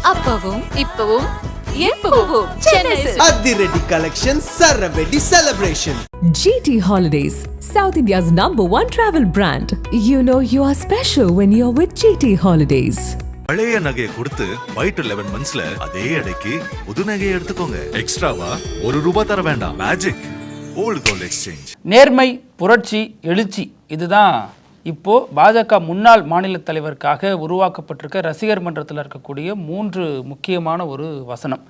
அப்பவும் இப்பவும் எப்பவும் சென்னை அதிரடி கலெக்ஷன் சரவெடி celebration. GT Holidays, South India's #1 travel brand. You know you are special when you're with GT Holidays. பழைய நகையை கொடுத்து வைட் 11 மந்த்ஸ்ல அதே அடைக்கு புது நகையை எடுத்துக்கோங்க. எக்ஸ்ட்ராவா ₹1 தர வேண்டாம். Magic old gold exchange. நேர்மை, புரட்சி, எழுச்சி, இதுதான் இப்போ பாஜக முன்னாள் மாநில தலைவருக்காக உருவாக்கப்பட்டிருக்க ரசிகர் மன்றத்தில் இருக்கக்கூடிய 3 முக்கியமான ஒரு வசனம்.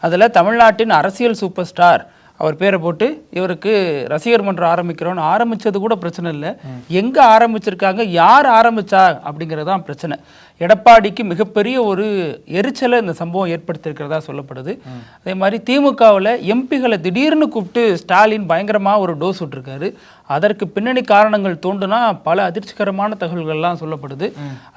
அதில் தமிழ்நாட்டின் அரசியல் சூப்பர் ஸ்டார் அவர் பேரை போட்டு இவருக்கு ரசிகர் மன்றம் ஆரம்பிக்கிறோன்னு ஆரம்பித்தது கூட பிரச்சனை இல்லை, எங்கே ஆரம்பிச்சிருக்காங்க, யார் ஆரம்பித்தா அப்படிங்கிறதான் பிரச்சனை. எடப்பாடிக்கு மிகப்பெரிய ஒரு எரிச்சலை இந்த சம்பவம் ஏற்படுத்தியிருக்கிறதா சொல்லப்படுது. அதே மாதிரி திமுகவில் எம்பிகளை திடீர்னு கூப்பிட்டு ஸ்டாலின் பயங்கரமாக ஒரு டோஸ் விட்டுருக்காரு. அதற்கு பின்னணி காரணங்கள் தோண்டுனா பல அதிர்ச்சிகரமான தகவல்கள்லாம் சொல்லப்படுது.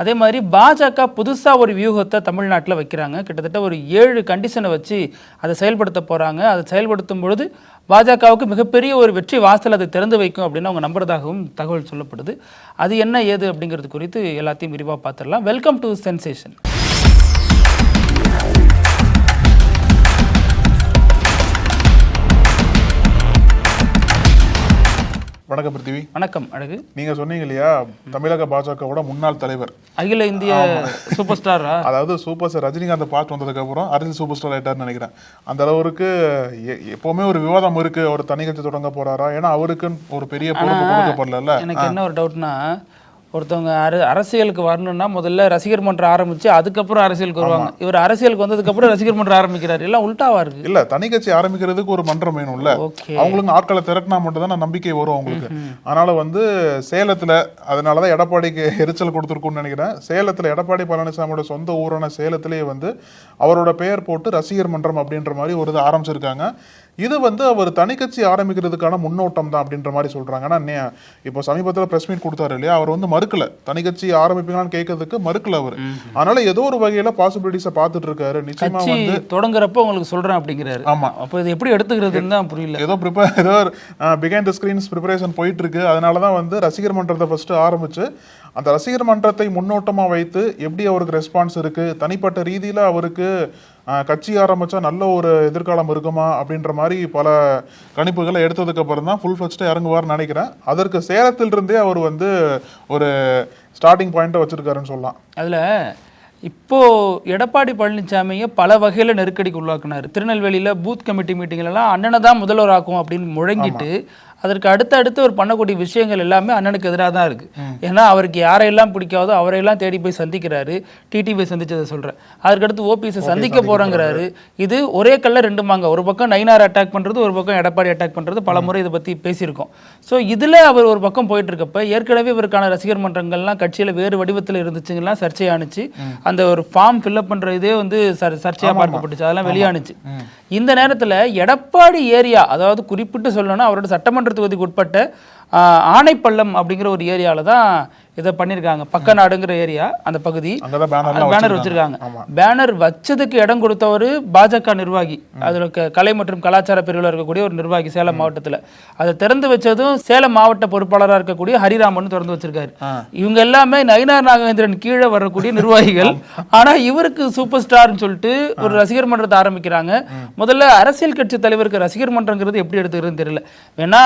அதே மாதிரி பாஜக புதுசாக ஒரு வியூகத்தை தமிழ்நாட்டில் வைக்கிறாங்க. கிட்டத்தட்ட ஒரு 7 கண்டிஷனை வச்சு அதை செயல்படுத்த போகிறாங்க. அதை செயல்படுத்தும் பொழுது பாஜகவுக்கு மிகப்பெரிய ஒரு வெற்றி வாசல் அதை திறந்து வைக்கும் அப்படின்னு அவங்க நம்புறதாகவும் தகவல் சொல்லப்படுது. அது என்ன ஏது அப்படிங்கிறது குறித்து எல்லாத்தையும் விரிவாக பார்த்துடலாம். Welcome to sensation. வணக்கம் பிருத்திவி. வணக்கம் அழகு. நீங்க சொன்னீங்க இல்லையா, தமிழக பாஜகவோட முன்னாள் தலைவர், அகில இந்திய சூப்பர் ஸ்டாரா, அதாவது சூப்பர் ஸ்டார் ரஜினிகாந்த் பார்த்து வந்ததுக்கு அப்புறம் அரசியல் சூப்பர் ஸ்டார் ஆயிட்டாருன்னு நினைக்கிறேன். அந்த அளவுக்கு எப்பவுமே ஒரு விவாதம் இருக்கு, அவர் தனி கட்சி தொடங்க போறாரா, ஏன்னா அவருக்குன்னு ஒரு பெரிய பொறுப்பு கொடுக்கப்படல. எனக்கு என்ன ஒரு டவுட்னா, ஒருத்தவங்க அரசியலுக்கு வரணும்னா முதல்ல ரசிகர் மன்றம் ஆரம்பிச்சு அதுக்கப்புறம் அரசியலுக்கு வருவாங்க. இவர் அரசியலுக்கு வந்ததுக்கு அப்புறம் ரசிகர் மன்றம் ஆரம்பிக்கிறாரு. எல்லாம் உல்டாவா இருக்கு. இல்ல, தனி கட்சி ஆரம்பிக்கிறதுக்கு ஒரு மன்றம் வேணும்ல, அவங்களுக்கு ஆட்களை திரட்டினா மட்டும் தான் நம்பிக்கை வரும் அவங்களுக்கு. அதனால சேலத்துல, அதனாலதான் எடப்பாடிக்கு எரிச்சல் கொடுத்துருக்கும்னு நினைக்கிறேன். சேலத்துல எடப்பாடி பழனிசாமியோட சொந்த ஊரான சேலத்திலேயே அவரோட பெயர் போட்டு ரசிகர் மன்றம் அப்படின்ற மாதிரி ஒரு இது ஆரம்பிச்சிருக்காங்க. இது அவர் தனி கட்சி ஆரம்பிக்கிறதுக்கான முன்னோட்டம் தான் அப்படின்ற மாதிரி சொல்றாங்க. ஆனா இப்போ சமீபத்தில் பிரஸ் மீட் கொடுத்தாரு இல்லையா, அவர் மறுக்கல, தனி கட்சி ஆரம்பிப்பீங்களான்னு கேட்கறதுக்கு மறுக்கல அவர். அதனால ஏதோ ஒரு வகையில பாசிபிலிட்டிஸை பார்த்துட்டு இருக்காரு. நிச்சயமா தொடங்குறப்ப உங்களுக்கு சொல்றேன் அப்படிங்கிறாரு. ஆமா, அப்போ இது எப்படி எடுத்துக்கிறதுன்னு தான் புரியல. ஏதோ பிஹைண்ட் தி ஸ்கிரீன்ஸ் ப்ரிப்பரேஷன் போயிட்டு இருக்கு. அதனாலதான் ரசிகர் மன்றத்தை ஃபர்ஸ்ட் ஆரம்பிச்சு அந்த ரசிகர் மன்றத்தை முன்னோட்டமா வைத்து எப்படி அவருக்கு ரெஸ்பான்ஸ் இருக்கு, தனிப்பட்ட ரீதியில அவருக்கு கட்சி ஆரம்பிச்சா நல்ல ஒரு எதிர்காலம் இருக்குமா அப்படின்ற மாதிரி பல கணிப்புகளை எடுத்ததுக்கு அப்புறம் தான் ஃபுல் ஃபிளட்ஜ்டா இறங்குவார்னு நினைக்கிறேன். அதற்கு சேலத்திலிருந்தே அவர் ஒரு ஸ்டார்டிங் பாயிண்ட்டை வச்சிருக்காருன்னு சொல்லலாம். அதுல இப்போ எடப்பாடி பழனிசாமியை பல வகையில் நெருக்கடிக்கு உள்ளாக்குனார். திருநெல்வேலியில் பூத் கமிட்டி மீட்டிங்லாம் அண்ணனை தான் முதல்வர் ஆக்கும் அப்படின்னு முழங்கிட்டு அதற்கு அடுத்து அவர் பண்ணக்கூடிய விஷயங்கள் எல்லாமே அண்ணனுக்கு எதிராக தான் இருக்கு. ஏன்னா அவருக்கு யாரையெல்லாம் பிடிக்காதோ அவரையெல்லாம் தேடி போய் சந்திக்கிறாரு. டிடிவி சந்திச்சதை சொல்றேன். அதுக்கடுத்து ஓபிஎஸ் சந்திக்க போறேங்கிறாரு. இது ஒரே கல்ல 2 மாங்க. ஒரு பக்கம் நயினார் அட்டாக் பண்றது, ஒரு பக்கம் எடப்பாடி அட்டாக் பண்றது. பல முறை இதை பத்தி பேசியிருக்கோம். ஸோ இதுல அவர் ஒரு பக்கம் போயிட்டு இருக்கப்ப ஏற்கனவே இவருக்கான ரசிகர் மன்றங்கள்லாம் கட்சியில வேறு வடிவத்தில் இருந்துச்சுங்கலாம் சர்ச்சையானுச்சு. அந்த ஒரு ஃபார்ம் ஃபில்அப் பண்ற இதே சர்ச்சையா பார்க்கப்பட்டுச்சு, அதெல்லாம் வெளியானுச்சு. இந்த நேரத்தில் எடப்பாடி ஏரியா, அதாவது குறிப்பிட்டு சொல்லணும்னா அவரோட சட்டமன்ற தொகுதிக்கு உட்பட்ட ஆனைப்பள்ளம் அப்படிங்கிற ஒரு ஏரியாவில் தான் இதை பண்ணியிருக்காங்க. பக்க நாடுங்கிற ஏரியா, அந்த பகுதி பேனர் வச்சிருக்காங்க. பேனர் வச்சதுக்கு இடம் கொடுத்தவர் பாஜக நிர்வாகி, அதில் கலை மற்றும் கலாச்சார பிரிவில் இருக்கக்கூடிய ஒரு நிர்வாகி சேலம் மாவட்டத்தில். அதை திறந்து வச்சதும் சேலம் மாவட்ட பொறுப்பாளராக இருக்கக்கூடிய ஹரிராமன் திறந்து வச்சிருக்காரு. இவங்க எல்லாமே நயினார் நாகேந்திரன் கீழே வரக்கூடிய நிர்வாகிகள். ஆனா இவருக்கு சூப்பர் ஸ்டார்னு சொல்லிட்டு ஒரு ரசிகர் மன்றத்தை ஆரம்பிக்கிறாங்க. முதல்ல அரசியல் கட்சி தலைவருக்கு ரசிகர் மன்றங்கிறது எப்படி எடுத்துக்கிறதுன்னு தெரியல. வேணா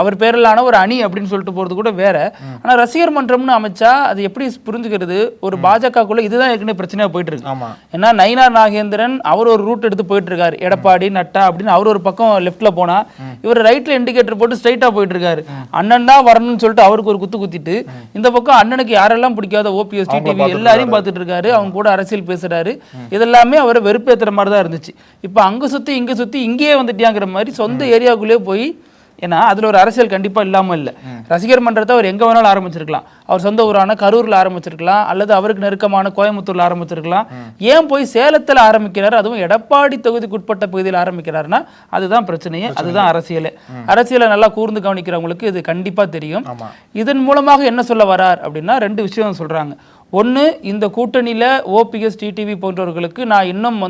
அவர் பேரிலான ஒரு அணி அப்படின்னு சொல்லிட்டு போறது கூட வேற. ஆனா ரசிகர் மன்றம்னு அமைச்சா அது எப்படி புரிஞ்சுக்கிறது? ஒரு பாஜகக்குள்ள இதுதான் ஏற்கனவே பிரச்சனையா போயிட்டு இருக்கு. ஏன்னா நயினார் நாகேந்திரன் அவர் ஒரு ரூட் எடுத்து போயிட்டு இருக்காரு, எடப்பாடி நட்டா அப்படின்னு. அவர் ஒரு பக்கம் லெஃப்ட்ல போனா இவர் ரைட்ல இண்டிகேட்டர் போட்டு ஸ்ட்ரைட்டா போயிட்டு இருக்காரு. அண்ணன் தான் வரணும்னு சொல்லிட்டு அவருக்கு ஒரு குத்திட்டு இந்த பக்கம் அண்ணனுக்கு யாரெல்லாம் பிடிக்காத ஓபிஎஸ், டிடிவி எல்லாரையும் பார்த்துட்டு இருக்காரு. அவங்க கூட அரசியல் பேசுறாரு. இதெல்லாமே அவரை வெறுப்பேற்றுற மாதிரி தான் இருந்துச்சு. இப்ப அங்க சுத்தி இங்க சுத்தி இங்கேயே வந்துட்டியாங்கிற மாதிரி சொந்த ஏரியாவுக்குள்ளேயே போய், ஏன்னா அதுல ஒரு அரசியல் கண்டிப்பா இல்லாம இல்ல. ரசிகர் மன்றத்தை அவர் எங்க வேணாலும் ஆரம்பிச்சிருக்கலாம். அவர் சொந்த ஊரான கரூர்ல ஆரம்பிச்சிருக்கலாம், அல்லது அவருக்கு நெருக்கமான கோயம்புத்தூர்ல ஆரம்பிச்சிருக்கலாம். ஏன் போய் சேலத்துல ஆரம்பிக்கிறாரு, அதுவும் எடப்பாடி தொகுதிக்கு உட்பட்ட பகுதியில் ஆரம்பிக்கிறாருன்னா அதுதான் பிரச்சனையே, அதுதான் அரசியலை நல்லா கூர்ந்து கவனிக்கிறவங்களுக்கு இது கண்டிப்பா தெரியும். இதன் மூலமாக என்ன சொல்ல வரார் அப்படின்னா 2 விஷயம் சொல்றாங்க. ஒன்று, இந்த கூட்டணியில் ஓபிஎஸ், டிடிவி போன்றவர்களுக்கு நான் இன்னும்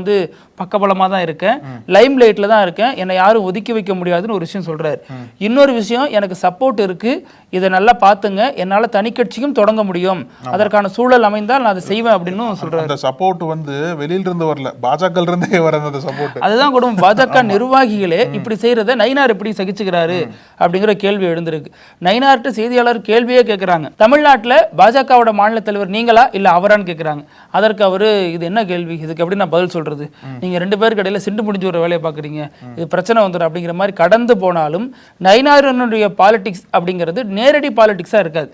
பக்கபலமாக தான் இருக்கேன், லைம் லைட்டில் தான் இருக்கேன், என்னை யாரும் ஒதுக்கி வைக்க முடியாதுன்னு ஒரு விஷயம் சொல்கிறாரு. இன்னொரு விஷயம், எனக்கு சப்போர்ட் இருக்குது, இதை நல்லா பார்த்துங்க, என்னால் தனிக்கட்சியும் தொடங்க முடியும், அதற்கான சூழல் அமைந்தால் நான் அதை செய்வேன் அப்படின்னு சொல்கிறாரு. அந்த சப்போர்ட் வந்து வெளியிலிருந்து வரல, பாஜக இருந்தே வர அந்த சப்போர்ட். அதுதான் கூட பாஜக நிர்வாகிகளே இப்படி செய்கிறத நயினார் எப்படி சகிச்சுக்கிறாரு அப்படிங்கிற கேள்வி எழுந்திருக்கு. நயினார்கிட்ட செய்தியாளர் கேள்வியே கேட்குறாங்க, தமிழ்நாட்டில் பாஜகவோட மாநில தலைவர் நீங்களா இல்லை அவரான்னு கேட்குறாங்க. அதற்கு அவர், இது என்ன கேள்வி, இதுக்கு எப்படி நான் பதில் சொல்றது, நீங்க 2 பேருக்கு இடையில சிண்டு முடிஞ்சு ஒரு வேலையை பார்க்குறீங்க, இது பிரச்சனை வந்துடும் அப்படிங்கிற மாதிரி கடந்து போனாலும் நயினாருடைய பாலிடிக்ஸ் அப்படிங்கிறது நேரடி பாலிடிக்ஸா இருக்காது.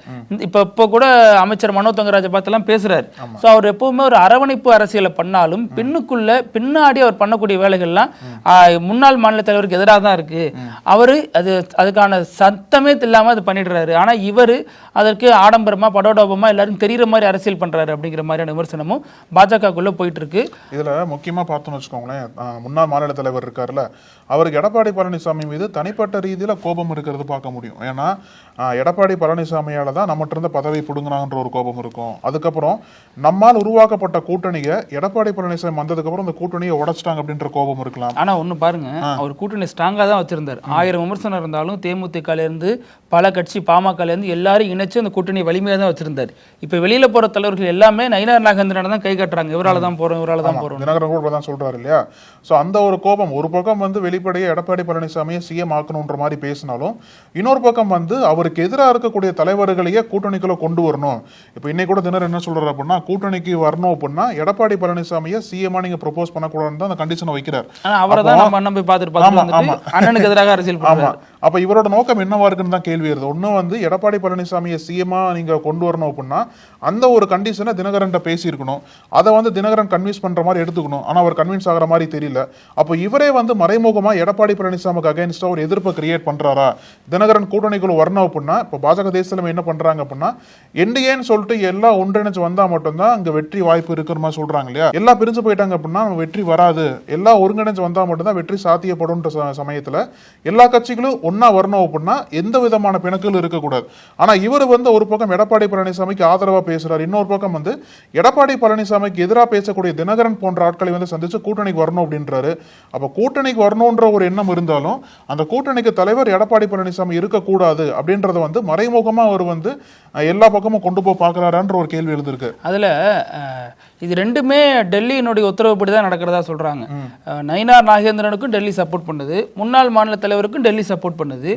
இப்போ கூட அமைச்சர் மனோ தங்கராஜை பார்த்தெல்லாம் பேசுறாரு. ஸோ அவர் எப்பவுமே ஒரு அரவணைப்பு அரசியலை பண்ணாலும் பின்னாடி அவர் பண்ணக்கூடிய வேலைகள்லாம் முன்னாள் மாநில தலைவருக்கு எதிராக தான் இருக்கு. அவரு அதுக்கான சத்தமே இல்லாம அது பண்ணிடுறாரு. ஆனா இவர் அதற்கு ஆடம்பரமா படோடோபமா எல்லாரும் தெரியுற மாதிரி அரசியல் பண்றாரு அப்படிங்கிற மாதிரியான விமர்சனமும் பாஜகக்குள்ள போயிட்டு இருக்கு. இதுல முக்கியமா பார்த்தோம்னு வச்சுக்கோங்களேன், முன்னாள் மாநில தலைவர் இருக்காருல்ல, அவருக்கு எடப்பாடி பழனிசாமி மீது தனிப்பட்ட ரீதியில கோபம் இருக்கிறது பார்க்க முடியும். ஏன்னா எடப்பாடி பழனிசாமியால தான் நம்மகிட்ட இருந்த பதவி பிடுங்குறாங்கன்ற ஒரு கோபம் இருக்கும். அதுக்கப்புறம் நம்மால் உருவாக்கப்பட்ட கூட்டணியை எடப்பாடி பழனிசாமி வந்ததுக்கு அப்புறம் அந்த கூட்டணியை உடைச்சிட்டாங்க அப்படின்ற கோபம் இருக்கலாம். ஆனா ஒண்ணு பாருங்க, அவர் கூட்டணி ஸ்ட்ராங்கா தான் வச்சிருந்தார். 1000 விமர்சனம் இருந்தாலும் தேமுதிகல இருந்து பல கட்சி, பாமகல இருந்து எல்லாரும் இணைச்சு அந்த கூட்டணி வலிமையா தான் வச்சிருந்தார். இப்ப வெளியில போற தலைவர்கள் எல்லாமே நயினார் நாகேந்திரன் தான் கை கட்டுறாங்க, இவரால தான் போறோம், இவரால தான் போறோம். தினகரன் கூட தான் சொல்றாரு இல்லையா. சோ அந்த ஒரு கோபம் ஒரு பக்கம் வந்து வெளிப்படையா எடப்பாடி பழனிசாமியை சிஎம் ஆக்கணும்ன்ற மாதிரி பேசினாலும், இன்னொரு பக்கம் வந்து அவருக்கு எதிராக இருக்கக்கூடிய தலைவர்களையே கூட்டணிக்குள்ள கொண்டு வரணும். இப்ப இன்னைக்கு கூட தினகரன் என்ன சொல்றாரு அப்படின்னா, கூட்டணிக்கு வரணும் அப்படின்னா எடப்பாடி பழனிசாமியை சிஎம்ஆ நீங்க ப்ரொபோஸ் பண்ணக்கூடாதுன்னு தான் அந்த கண்டிஷனை வைக்கிறார். அவரை தான் நம்ம நம்பி பார்த்துட்டு அண்ணனுக்கு எதிராக அரசியல் பண்றாரு. அப்ப இவரோட நோக்கம் என்னவா இருக்குன்னு தான் கேள்வி வருது. ஒண்ணு வந்து எடப்பாடி பழனிசாமியை சிஎம்ஆ நீங்க கொண்டு வரணும் அப்படின்னா அந்த ஒரு கண்டிஷனை தினகரன் பேசி இருக்கணும். அதை வந்து தினகரன் கன்வின்ஸ் பண்ற மாதிரி எடுத்துக்கணும். ஆனா அவர் கன்வின்ஸ் ஆகிற மாதிரி தெரியல. அப்போ இவரே வந்து மறைமுகமா எடப்பாடி பழனிசாமிக்கு அகைன்ஸ்டா ஒரு எதிர்ப்பை கிரியேட் பண்றாரா? தினகரன் கூட்டணிக்குள்ள வரணும் அப்படின்னா இப்போ பாஜக தேசத்துல என்ன பண்றாங்க அப்படின்னா, என்டிஏன்னு சொல்லிட்டு எல்லாம் ஒன்றிணைச்சு வந்தா மட்டும்தான் அங்க வெற்றி வாய்ப்பு இருக்கிற மாதிரி சொல்றாங்க இல்லையா. எல்லாம் பிரிஞ்சு போயிட்டாங்க அப்படின்னா வெற்றி வராது, எல்லாம் ஒருங்கிணைஞ்சு வந்தா மட்டும்தான் வெற்றி சாத்தியப்படும் சமயத்துல எல்லா கட்சிகளும் ஒன்னா வரணும் அப்படின்னா எந்த விதமான பிணக்குகள் இருக்கக்கூடாது. ஆனா இவர் வந்து ஒரு பக்கம் எடப்பாடி பழனிசாமிக்கு ஆதரவா பேசுறாரு, இன்னொரு பக்கம் வந்து எடப்பாடி பழனிசாமிக்கு எதிராக பேசக்கூடிய தினகரன் போன்ற ஆட்களை வந்து சந்திச்சு கூட்டணிக்கு வரணும் அப்படின்றாரு. அப்ப கூட்டணிக்கு வரணும்ன்ற ஒரு எண்ணம் இருந்தாலும் அந்த கூட்டணிக்கு தலைவர் எடப்பாடி பழனிசாமி இருக்கக்கூடாது அப்படின்றத வந்து மறைமுகமா அவர் வந்து எல்லா பக்கமும் கொண்டு போய் பார்க்கறாருன்ற ஒரு கேள்வி எழுதிருக்கு. அதுல இது ரெண்டுமே டெல்லியினுடைய உத்தரவுப்படி தான் நடக்கிறதா சொல்றாங்க. நயினார் நாகேந்திரனுக்கும் டெல்லி சப்போர்ட் பண்ணுது, முன்னாள் மாநில தலைவருக்கும் டெல்லி சப்போர்ட் பண்ணுது.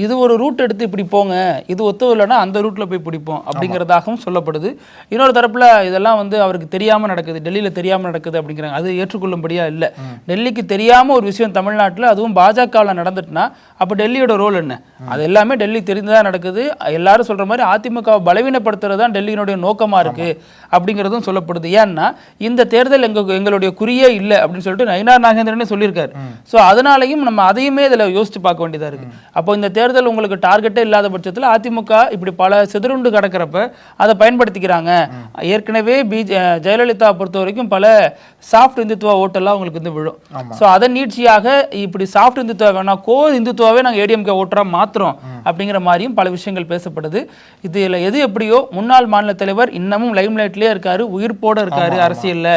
இது ஒரு ரூட் எடுத்து இப்படி போங்க, இது ஒத்து இல்லைன்னா அந்த ரூட்ல போய் பிடிப்போம் அப்படிங்கிறதாகவும் சொல்லப்படுது. இன்னொரு தரப்புல இதெல்லாம் வந்து அவருக்கு தெரியாம நடக்குது, டெல்லியில தெரியாம நடக்குது அப்படிங்கிறாங்க. அது ஏற்றுக்கொள்ளும்படியா இல்லை. டெல்லிக்கு தெரியாம ஒரு விஷயம் தமிழ்நாட்டில் அதுவும் பாஜகவில் நடந்துட்டுனா அப்போ டெல்லியோட ரோல் என்ன? அது எல்லாமே டெல்லி தெரிந்துதான் நடக்குது. எல்லாரும் சொல்ற மாதிரி அதிமுகவை பலவீனப்படுத்துறது தான் டெல்லியினுடைய நோக்கமா இருக்கு அப்படிங்கிறதும் சொல்லப்படுது. ஏன்னா இந்த தேர்தல் எங்களுடைய குறியே இல்லை அப்படின்னு சொல்லிட்டு நயினார் நாகேந்திரனே சொல்லியிருக்காரு. ஸோ அதனாலையும் நம்ம அதையுமே இதில் யோசிச்சு பார்க்க வேண்டியதா இருக்கு. அப்போ இந்த தேர்தல் உங்களுக்கு டார்கெட்டே இல்லாத பட்சத்தில் அதிமுக இப்படி பல சிதறுண்டு கிடக்கிறப்ப அதை பயன்படுத்திக்கிறாங்க. ஏற்கனவே ஜெயலலிதா பொறுத்த வரைக்கும் பல சாஃப்ட் இந்துத்துவ ஓட்டெல்லாம் உங்களுக்கு வந்து விழும். ஸோ அதன் நீட்சியாக இப்படி சாஃப்ட் இந்துத்துவ வேணா, கோர் இந்துத்துவாவே நாங்கள் ஏடிஎம்கே ஓட்டரா மாத்திரம் அப்படிங்கிற மாதிரியும் பல விஷயங்கள் பேசப்படுது. இதுல எது எப்படியோ முன்னாள் மாநில தலைவர் இன்னமும் லைம் லைட்லயே இருக்காரு, உயிர்ப்போட இருக்காரு அரசியல்ல.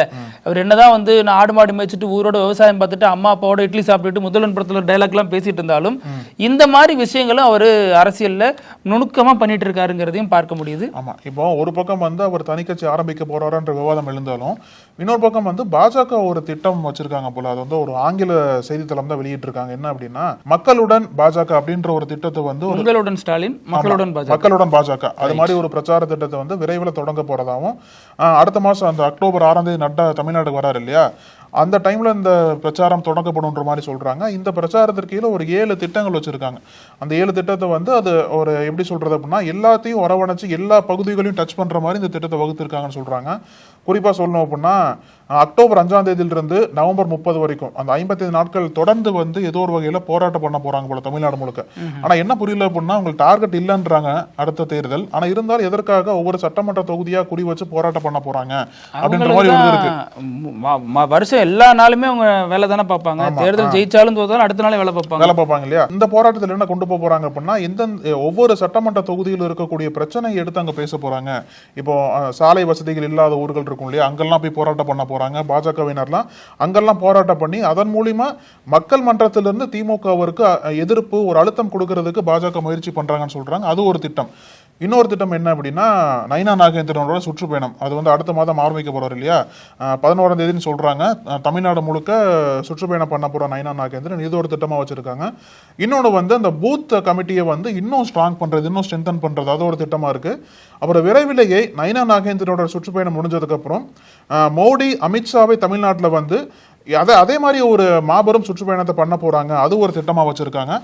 அவர் என்னதான் வந்து நான் ஆடு மாடு மேய்ச்சிட்டு ஊரோட விவசாயம் பார்த்துட்டு அம்மா அப்பாவோட இட்லி சாப்பிட்டுட்டு முதல்வன் படத்துல டைலாக் எல்லாம் பேசிட்டு இருந்தாலும் இந்த மாதிரி விஷயங்களும் அவர் அரசியல்ல நுணுக்கமா பண்ணிட்டு இருக்காருங்கிறதையும் பார்க்க முடியுது. ஆமா, இப்போ ஒரு பக்கம் வந்து அவர் தனிக்கட்சி ஆரம்பிக்க போறாருன்ற விவாதம் எழுந்தாலும் இன்னொரு பக்கம் வந்து பாஜக ஒரு திட்டம் வச்சிருக்காங்க போல. அது வந்து ஒரு ஆங்கில செய்தித்தளம் தான் வெளியிட்டு இருக்காங்க. என்ன அப்படின்னா, மக்களுடன் பாஜக அப்படின்ற ஒரு திட்டத்தை வந்து உங்களுடன் ஸ்டாலின், மக்களுடன் பாஜக அது மாதிரி ஒரு பிரச்சார திட்டத்தை வந்து விரைவில் தொடங்க போறதாவும், அடுத்த மாசம் அந்த அக்டோபர் 6ஆம் தேதி நட்டா தமிழ்நாட்டுக்கு வராரு இல்லையா, அந்த டைம்ல இந்த பிரச்சாரம் தொடங்கப்படும்ன்ற மாதிரி சொல்றாங்க. இந்த பிரச்சாரத்திற்கு கீழே ஒரு 7 திட்டங்கள் வச்சிருக்காங்க. அந்த 7 திட்டத்தை வந்து அது ஒரு எப்படி சொல்றது அப்படின்னா எல்லாத்தையும் வரவணைச்சு எல்லா பகுதிகளையும் டச் பண்ற மாதிரி இந்த திட்டத்தை வகுத்திருக்காங்கன்னு சொல்றாங்க. குறிப்பா சொல்லணும் அப்படின்னா அக்டோபர் 5ஆம் தேதியிலிருந்து நவம்பர் 30 வரைக்கும் அந்த 55 நாட்கள் தொடர்ந்து வந்து ஏதோ ஒரு வகையில போராட்டம் பண்ண போறாங்க போல தமிழ்நாடு முழுக்க. ஆனா என்ன புரியல அப்படின்னா, உங்களுக்கு டார்கெட் இல்லைன்றாங்க அடுத்த தேர்தல். ஆனா இருந்தாலும் எதற்காக ஒவ்வொரு சட்டமன்ற தொகுதியா குறி வச்சு போராட்டம் பண்ண போறாங்க அப்படின்ற மாதிரி இருக்கு. வருஷம் நிமிஷம் எல்லா நாளுமே அவங்க வேலை தானே பார்ப்பாங்க. தேர்தல் ஜெயிச்சாலும் தோத்தாலும் அடுத்த நாளே வேலை பார்ப்பாங்க இல்லையா? இந்த போராட்டத்தில் என்ன கொண்டு போறாங்க அப்படின்னா, இந்த ஒவ்வொரு சட்டமன்ற தொகுதியில் இருக்கக்கூடிய பிரச்சனையை எடுத்து அங்க பேச போறாங்க. இப்போ சாலை வசதிகள் இல்லாத ஊர்கள் இருக்கும் இல்லையா, அங்கெல்லாம் போய் போராட்டம் பண்ண போறாங்க. பாஜகவினர்லாம் அங்கெல்லாம் போராட்டம் பண்ணி அதன் மூலியமா மக்கள் மன்றத்திலிருந்து திமுகவிற்கு எதிர்ப்பு ஒரு அழுத்தம் கொடுக்கறதுக்கு பாஜக முயற்சி பண்றாங்கன்னு சொல்றாங்க. அது ஒரு திட்டம். இன்னொரு திட்டம் என்ன அப்படின்னா, நைனா நாகேந்திரனோட சுற்றுப்பயணம். அது வந்து அடுத்த மாதம் ஆரம்பிக்க போறாரு இல்லையா, 11ஆம் தேதினு சொல்றாங்க. தமிழ்நாடு முழுக்க சுற்றுப்பயணம் பண்ண போற நைனா நாகேந்திரன், இது ஒரு திட்டமா வச்சிருக்காங்க. இன்னொன்று வந்து அந்த பூத் கமிட்டியை வந்து இன்னும் ஸ்ட்ராங் பண்றது, இன்னும் ஸ்ட்ரென்தன் பண்றது, அது ஒரு திட்டமா இருக்கு. அப்புறம் விரைவிலேயே நைனா நாகேந்திரனோட சுற்றுப்பயணம் முடிஞ்சதுக்கு அப்புறம் மோடி அமித்ஷாவை தமிழ்நாட்டில் வந்து அதே மாதிரி ஒரு மாபெரும் சுற்றுப்பயணத்தை பண்ண போறாங்க. அது ஒரு திட்டமா வச்சிருக்காங்க.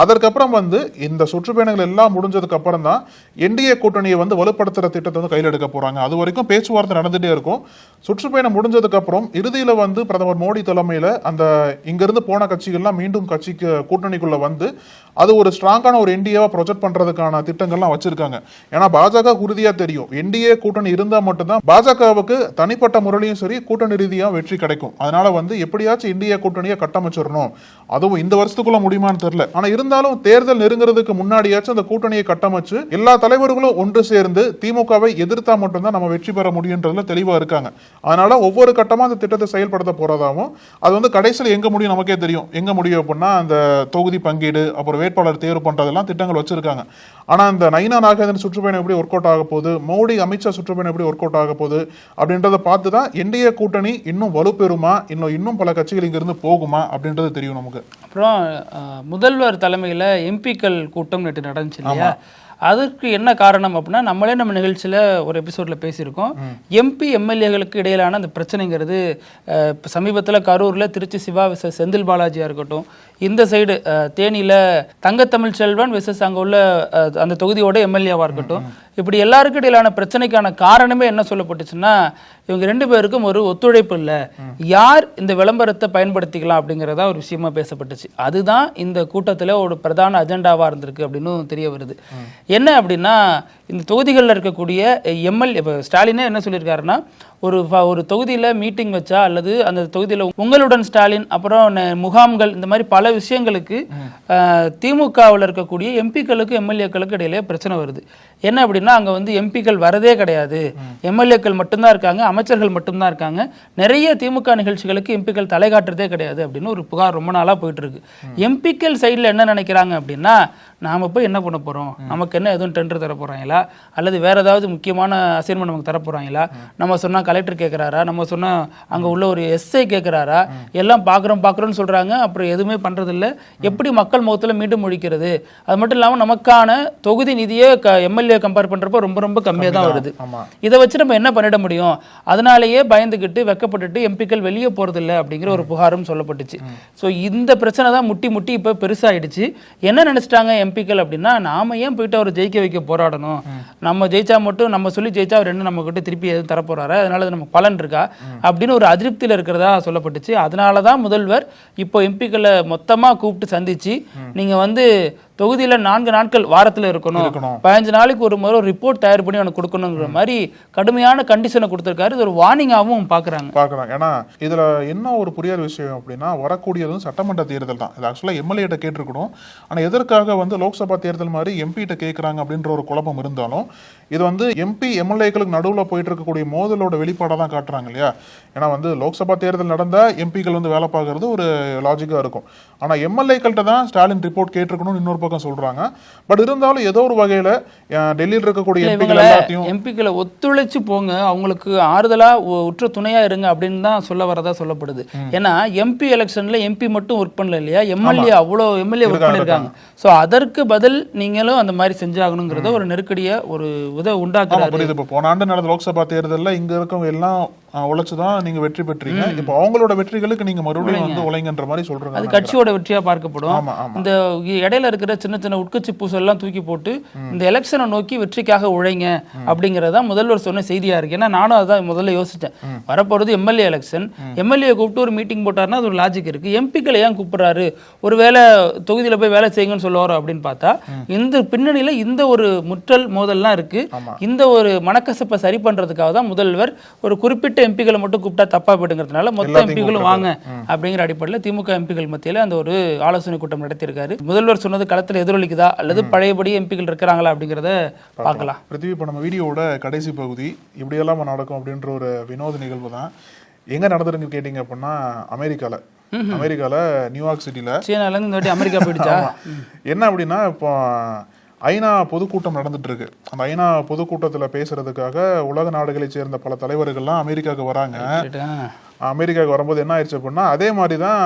அதற்கப்புறம் வந்து இந்த சுற்றுப்பயணங்கள் எல்லாம் முடிஞ்சதுக்கு அப்புறம் தான் என்டிஏ கூட்டணியை வந்து வலுப்படுத்துற திட்டத்தை வந்து கையில் எடுக்க போறாங்க. அது வரைக்கும் பேச்சுவார்த்தை நடந்துட்டே இருக்கும். சுற்றுப்பயணம் முடிஞ்சதுக்கு அப்புறம் இறுதியில வந்து பிரதமர் மோடி தலைமையில அந்த இங்கிருந்து போன கட்சிகள்லாம் மீண்டும் கட்சிக்கு கூட்டணிக்குள்ள வந்து அது ஒரு ஸ்ட்ராங்கான ஒரு என்டிஏவா ப்ரொஜெக்ட் பண்றதுக்கான திட்டங்கள்லாம் வச்சிருக்காங்க. ஏன்னா பாஜக உறுதியா தெரியும், என்டிஏ கூட்டணி இருந்தா மட்டும்தான் பாஜகவுக்கு தனிப்பட்ட முறையிலும் சரி கூட்டணி ரீதியா வெற்றி கிடைக்கும். அதனால வந்து எப்படியாச்சும் இந்திய கூட்டணியை கட்டமைச்சிடணும். அதுவும் இந்த வருஷத்துக்குள்ள முடியுமான்னு தெரியல. ஆனா இருந்தாலும் தேர்தல் நெருங்குறதுக்கு முன்னாடியாச்சும் அந்த கூட்டணியை கட்டமைச்சு எல்லா தலைவர்களும் ஒன்று சேர்ந்து திமுகவை எதிர்த்தா மட்டும்தான் நம்ம வெற்றி பெற முடியுன்றதுல தெளிவா இருக்காங்க. அதனால ஒவ்வொரு கட்டமா அந்த திட்டத்தை செயல்படுத்த போறதாகவும், அது வந்து கடைசியில் எங்க முடியும் நமக்கே தெரியும். எங்க முடியும் அப்படின்னா அந்த தொகுதி பங்கீடு, அப்புறம் வேட்பாளர் தேர்வு பண்றதெல்லாம் திட்டங்கள் வச்சிருக்காங்க. ஆனா இந்த நைனா நாகேந்திரன் சுற்றுப்பயணம் எப்படி ஒர்க் அவுட் ஆக போகுது, மோடி அமித்ஷா சுற்றுப்பயணம் எப்படி ஒர்க் அவுட் ஆக போகுது அப்படின்றத பார்த்து தான் என்டிஏ கூட்டணி இன்னும் வலுப்பெறுமா, இன்னும் பல கட்சிகள் இங்கிருந்து போகுமா அப்படின்றது தெரியும் நமக்கு. அப்புறம் முதல்வர் தலைமையில் எம்பிக்கள் கூட்டம் நேற்று நடந்துச்சு இல்லையா, அதற்கு என்ன காரணம் அப்படின்னா, நம்மளே நம்ம நிகழ்ச்சியில் ஒரு எபிசோடில் பேசியிருக்கோம். எம்பி எம்எல்ஏகளுக்கு இடையிலான அந்த பிரச்சனைங்கிறது சமீபத்தில் கரூரில் திருச்சி சிவா விசஸ் செந்தில் பாலாஜியாக இருக்கட்டும், இந்த சைடு தேனியில் தங்கத்தமிழ் செல்வன் விசஸ் அங்கே உள்ள அந்த தொகுதியோட எம்எல்ஏவாக இருக்கட்டும், இப்படி எல்லாருக்கும் இடையிலான பிரச்சனைக்கான காரணமே என்ன சொல்லப்பட்டுச்சுன்னா, இவங்க 2 பேருக்கும் ஒரு ஒத்துழைப்பு இல்லை, யார் இந்த விளம்பரத்தை பயன்படுத்திக்கலாம் அப்படிங்கிறதா ஒரு விஷயமா பேசப்பட்டுச்சு. அதுதான் இந்த கூட்டத்தில் ஒரு பிரதான அஜெண்டாவாக இருந்திருக்கு அப்படின்னு தெரிய வருது. என்ன அப்படின்னா, இந்த தொகுதிகளில் இருக்கக்கூடிய எம்எல்ஏ, இப்போ ஸ்டாலினே என்ன சொல்லியிருக்காருன்னா, ஒரு தொகுதியில் மீட்டிங் வச்சா அல்லது அந்த தொகுதியில் உங்களுடன் ஸ்டாலின், அப்புறம் முகாம்கள், இந்த மாதிரி பல விஷயங்களுக்கு திமுகவில் இருக்கக்கூடிய எம்பிக்களுக்கு எம்எல்ஏக்களுக்கு இடையிலே பிரச்சனை வருது. என்ன அப்படின்னா, அங்கே வந்து எம்பிக்கள் வரதே கிடையாது, எம்எல்ஏக்கள் மட்டும்தான் இருக்காங்க, அமைச்சர்கள் மட்டும்தான் இருக்காங்க, நிறைய திமுக நிகழ்ச்சிகளுக்கு எம்பிக்கள் தலை காட்டுறதே கிடையாது அப்படின்னு ஒரு புகார் ரொம்ப நாளாக போயிட்டு இருக்கு. எம்பிக்கள் சைடில் என்ன நினைக்கிறாங்க அப்படின்னா, நாம போய் என்ன பண்ண போறோம், நமக்கு என்ன எதுவும் டெண்டர் தர போறாங்களா, அல்லது வேற ஏதாவது முக்கியமான அசைன்மெண்ட் நமக்கு தர போறாங்களா, நம்ம சொன்னா கலெக்டர் கேட்கிறாரா, நம்ம சொன்னா அங்க உள்ள ஒரு எஸ்ஐ கேட்கிறாரா, எல்லாம் பாக்குறோம்னு சொல்றாங்க, அப்புறம் எதுவுமே பண்றது இல்லை. எப்படி மக்கள் முகத்துல மீண்டும் ஒழிக்கிறது? அது மட்டும் இல்லாம நமக்கான தொகுதி நிதியை எம்எல்ஏ கம்பேர் பண்றப்போ ரொம்ப ரொம்ப கம்மியா தான் வருது. இதை வச்சு நம்ம என்ன பண்ணிட முடியும்? அதனாலேயே பயந்துகிட்டு வெக்கப்பட்டுட்டு எம்பிக்கள் வெளியே போறது இல்லை அப்படிங்கிற ஒரு புகாரும் சொல்லப்பட்டுச்சு. ஸோ இந்த பிரச்சனை தான் முட்டி முட்டி இப்போ பெருசாயிடுச்சு. என்ன நினைச்சிட்டாங்க எம்பிக்கள் அப்படின்னா, நாம ஏன் போயிட்டு அவர் ஜெயிக்க வைக்க போராடணும், நம்ம ஜெயிச்சா மட்டும் நம்ம சொல்லி ஜெயிச்சா அவர் என்ன நம்ம கிட்ட திருப்பி எதுவும் தரப்போறாரு, அதனால நமக்கு பலன் இருக்கா அப்படின்னு ஒரு அதிருப்தியில் இருக்கிறதா சொல்லப்பட்டுச்சு. அதனாலதான் முதல்வர் இப்போ எம்பிக்களை மொத்தமா கூப்பிட்டு சந்திச்சு, நீங்க வந்து தொகுதியில 4 நாட்கள் வாரத்தில் இருக்கணும், 15 நாளைக்கு ஒரு முறை ரிப்போர்ட் தயார் பண்ணி அவனுக்கு கொடுக்கணுங்கிற மாதிரி கடுமையான கண்டிஷனை கொடுத்திருக்காரு. இது ஒரு வார்னிங்காகவும் பார்க்குறாங்க. ஏன்னா இதுல என்ன ஒரு புரியாத விஷயம் அப்படின்னா, வரக்கூடியதும் சட்டமன்ற தேர்தல் தான். இது ஆக்சுவலாக எம்எல்ஏட்ட கேட்டிருக்கணும். ஆனா எதற்காக வந்து லோக்சபா தேர்தல் மாதிரி எம்பிட்ட கேட்குறாங்க அப்படின்ற ஒரு குழப்பம் இருந்தாலும், இது வந்து எம்பி எம்எல்ஏக்களுக்கு நடுவில் போயிட்டு இருக்கக்கூடிய மோதலோட வெளிப்பாடாக தான் காட்டுறாங்க இல்லையா. ஏன்னா வந்து லோக்சபா தேர்தல் நடந்தால் எம்பிக்கள் வந்து வேலை பார்க்கறது ஒரு லாஜிக்காக இருக்கும். ஆனால் எம்எல்ஏக்கள்கிட்ட தான் ஸ்டாலின் ரிப்போர்ட் கேட்டிருக்கணும்னு இன்னொரு பக்கம் சொல்றாங்க. பட் இருந்தாலும் ஏதோ ஒரு வகையில் டெல்லியில் இருக்கக்கூடிய எம்பிக்களை ஒத்துழைச்சு போங்க, அவங்களுக்கு ஆறுதலா உற்ற துணையா இருங்க அப்படின்னு தான் சொல்ல வரதா சொல்லப்படுது. ஏன்னா எம்பி எலெக்ஷன்ல எம்பி மட்டும் ஒர்க் பண்ணல இல்லையா, எம்எல்ஏ அவ்வளோ எம்எல்ஏ ஒர்க் பண்ணியிருக்காங்க. ஸோ அதற்கு பதில் நீங்களும் அந்த மாதிரி செஞ்சாகணுங்கிறத ஒரு நெருக்கடியை ஒரு உதவி உண்டாக்குறாரு. இப்போ போன ஆண்டு நடந்த லோக்சபா தேர்தலில் இங்க இருக்கவங்க எல்லாம் உழைச்சுதான் நீங்க வெற்றி பெற்றீங்க. இப்போ அவங்களோட வெற்றிகளுக்கு நீங்க மறுபடியும் வந்து உழைங்கன்ற மாதிரி சொல்றாங்க. அது கட்சியோட வெற்றியா பார்க்கப்படும். இந்த இடையில இருக்கிற சின்ன சின்ன உட்கட்சி பூசெல்லாம் தூக்கி போட்டு இந்த எலெக்ஷனை நோக்கி வெற்றிக்காக உழைங்க அப்படிங்கறதா முதல்வர் சொன்ன செய்தியா இருக்கு. ஏன்னா நானும் அதான் முதல்ல யோசிச்சேன். வரப்போறது எம்எல்ஏ எலெக்ஷன், எம்எல்ஏ கூப்பிட்டு ஒரு மீட்டிங் போட்டாருன்னா அது ஒரு லாஜிக் இருக்கு. எம்பிக்களை ஏன் கூப்பிடுறாரு, ஒருவேளை தொகுதியில போய் வேலை செய்யுங்கன்னு சொல்லுவாரோ அப்படின்னு பார்த்தா, இந்த பின்னணியில இந்த ஒரு முற்றல் மோதல்லாம் இருக்கு. இந்த ஒரு மனக்கசப்பை சரி பண்றதுக்காக தான் முதல்வர் ஒரு குறிப்பிட்ட எம்பிக்களை மட்டும் கூப்பிட்டா தப்பா போயிடுங்கிறதுனால மொத்த எம்பிக்களும் வாங்க அப்படிங்கிற அடிப்படையில் திமுக எம்பிக்கள் மத்தியில் அந்த ஒரு ஆலோசனை கூட்டம் நடத்தியிருக்காரு. முதல்வர் சொன்னது களத்தில் எதிரொலிக்குதா அல்லது பழையபடி எம்பிக்கள் இருக்கிறாங்களா அப்படிங்கிறத பார்க்கலாம். பிருத்திவி, இப்போ நம்ம வீடியோவோட கடைசி பகுதி இப்படியெல்லாம் நடக்கும் அப்படின்ற ஒரு வினோத நிகழ்வு தான். எங்க நடந்துருக்கு கேட்டீங்க அப்படின்னா அமெரிக்கால நியூயார்க் சிட்டில. சீனாலேருந்து இந்த வாட்டி அமெரிக்கா போயிடுச்சா? என்ன அப்படின்னா, இப்போ ஐநா பொதுக்கூட்டம் நடந்துட்டு இருக்கு. அந்த ஐநா பொதுக்கூட்டத்தில் பேசுறதுக்காக உலக நாடுகளை சேர்ந்த பல தலைவர்கள்லாம் அமெரிக்காவுக்கு வராங்க. அமெரிக்காவுக்கு வரும்போது என்ன ஆயிடுச்சு அப்படின்னா, அதே மாதிரி தான்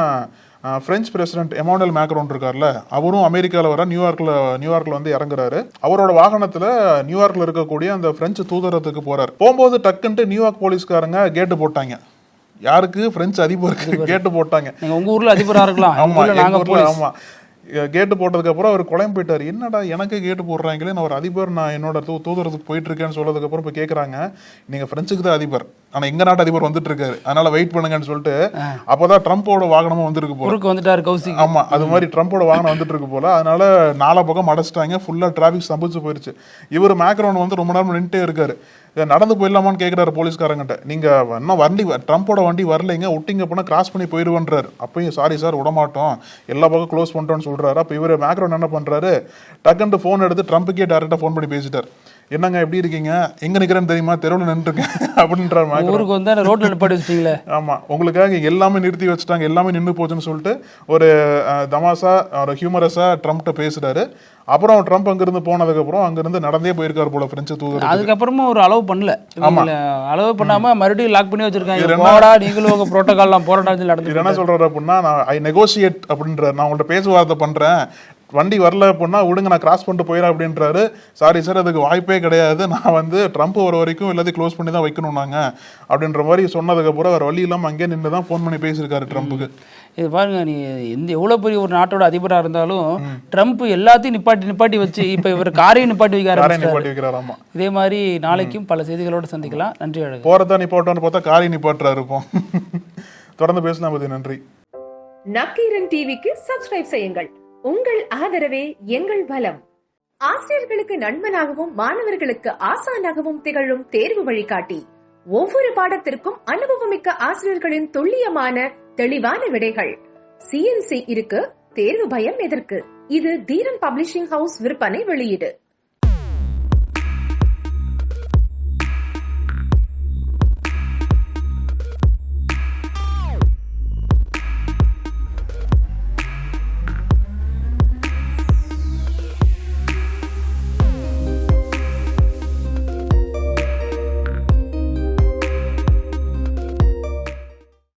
பிரெஞ்சு பிரசிடென்ட் எமானுவேல் மேக்ரோன் இருக்கார்ல, அவரும் அமெரிக்காவில் வர நியூயார்க்ல வந்து இறங்குறாரு. அவரோட வாகனத்துல நியூயார்க்ல இருக்கக்கூடிய அந்த பிரெஞ்சு தூதரத்துக்கு போறாரு. போகும்போது டக்குன்ட்டு நியூயார்க் போலீஸ்காரங்க கேட்டு போட்டாங்க. யாருக்கு? பிரெஞ்சு அதிபருக்கு கேட்டு போட்டாங்க. உங்க ஊர்ல அதிபரா இருக்கலாம். ஆமா, கேட்டு போட்டதுக்கு அப்புறம் அவர் குழம்பு போயிட்டாரு. என்னடா எனக்கு கேட்டு போடுறாங்களே, நான் ஒரு அதிபர், நான் என்னோட தூதரத்துக்கு போயிட்டு இருக்கேன்னு சொல்லதுக்கு அப்புறம் இப்ப கேக்குறாங்க, நீங்க பிரெஞ்சுக்கு தான் அதிபர், ஆனா எங்க நாட்டு அதிபர் வந்துட்டு இருக்காரு, அதனால வெயிட் பண்ணுங்கன்னு சொல்லிட்டு அப்பதான் ட்ரம்போட வாகனமும் வந்துருக்கு போல. ஆமா, அது மாதிரி ட்ரம்போட வாகனம் வந்துட்டு இருக்கு போல. அதனால 4 பக்கம் அடைச்சிட்டாங்க. ஃபுல்லா டிராபிக் ஸ்தம்பிச்சு போயிருச்சு. இவர் மேக்ரோன் வந்து ரொம்ப நேரம் நின்றுட்டே இருக்காரு. நடந்து போயிடலாமான்னு கேட்கிறாரு போலீஸ்காரங்கிட்ட. நீங்க இன்னும் வண்டி ட்ரம்போட வண்டி வரலைங்க, ஒட்டிங்க போனா கிராஸ் பண்ணி போயிடுவேன்றாரு. அப்பயும் சாரி சார் விடமாட்டோம், எல்லா பக்கம் க்ளோஸ் பண்ணிட்டோம்னு சொல்றாரு. அப்ப இவரு மேக்ரோன் என்ன பண்றாரு, டக்குன்ட்டு போன் எடுத்து ட்ரம்புக்கே டைரக்டா போன் பண்ணி பேசிட்டார். என்னங்க எப்படி இருக்கீங்க, எங்க நிக்கிறேன்னு தெரியுமா, தெருவில் நின்றுருக்கேன் அப்படின்றாரு. ஊருக்கு வந்து ரோட்ல நிப்பாட்டி வச்சிட்டீங்களே. ஆமா, உங்களுக்காக எல்லாமே நிறுத்தி வச்சுட்டாங்க, எல்லாமே நின்று போச்சுன்னு சொல்லிட்டு ஒரு தமாசா ஒரு ஹியூமரஸா ட்ரம்ப்ட பேசுறாரு. அப்புறம் ட்ரம்ப் அங்கிருந்து போனதுக்கு அப்புறம் அங்கிருந்து நடந்தே போயிருக்காரு போல பிரெஞ்சு தூதர். அதுக்கப்புறமா ஒரு அலோவ் பண்ணல, அலோவ் பண்ணாம மறுபடியும் லாக் பண்ணி வச்சிருக்காங்க. நீங்களும் உங்க புரோட்டோகால்லாம் போராட்டம் நடந்து என்ன சொல்றாரு அப்படின்னா, நான் ஐ நெகோசியேட் அப்படின்றாரு, நான் உங்கள்ட்ட பேச்சுவார்த்தை பண்றேன், வண்டி வரல அப்படின்னா விடுங்க, நான் கிராஸ் பண்ணிட்டு போயிடறேன் அப்படின்றாரு. சாரி சார், அதுக்கு வாய்ப்பே கிடையாது, நான் வந்து ட்ரம்ப் வர வரைக்கும் எல்லாத்தையும் க்ளோஸ் பண்ணி தான் வைக்கணும் நாங்க அப்படின்ற மாதிரி சொன்னதுக்கு அப்புறம் வேற வழி இல்லாம அங்கே நின்று தான் போன் பண்ணி பேசியிருக்காரு ட்ரம்ப்புக்கு. இது பாருங்க, நீ எவ்வளவு பெரிய ஒரு நாட்டோட அதிபரா இருந்தாலும் ட்ரம்ப் எல்லாத்தையும் நிப்பாட்டி வச்சு இப்ப இவர் காரையும் நிப்பாட்டி வைக்கிறாராமா. இதே மாதிரி நாளைக்கும் பல செய்திகளோட சந்திக்கலாம். நன்றி. அழகு போறதா நிப்பாட்டோன்னு பார்த்தா காரையும் நிப்பாட்டுறாரு. இருப்போம். தொடர்ந்து பேசலாம். நன்றி. நக்கீரன் டிவிக்கு சப்ஸ்கிரைப் செய்யுங்கள். உங்கள் ஆதரவே எங்கள் பலம். ஆசிரியர்களுக்கு நண்பனாகவும் மாணவர்களுக்கு ஆசானாகவும் திகழும் தேர்வு வழிகாட்டி. ஒவ்வொரு பாடத்திற்கும் அனுபவமிக்க ஆசிரியர்களின் துல்லியமான தெளிவான விடைகள். CNC இருக்கு, தேர்வு பயம் எதற்கு? இது தீரன் பப்ளிஷிங் ஹவுஸ் விற்பனை வெளியீடு.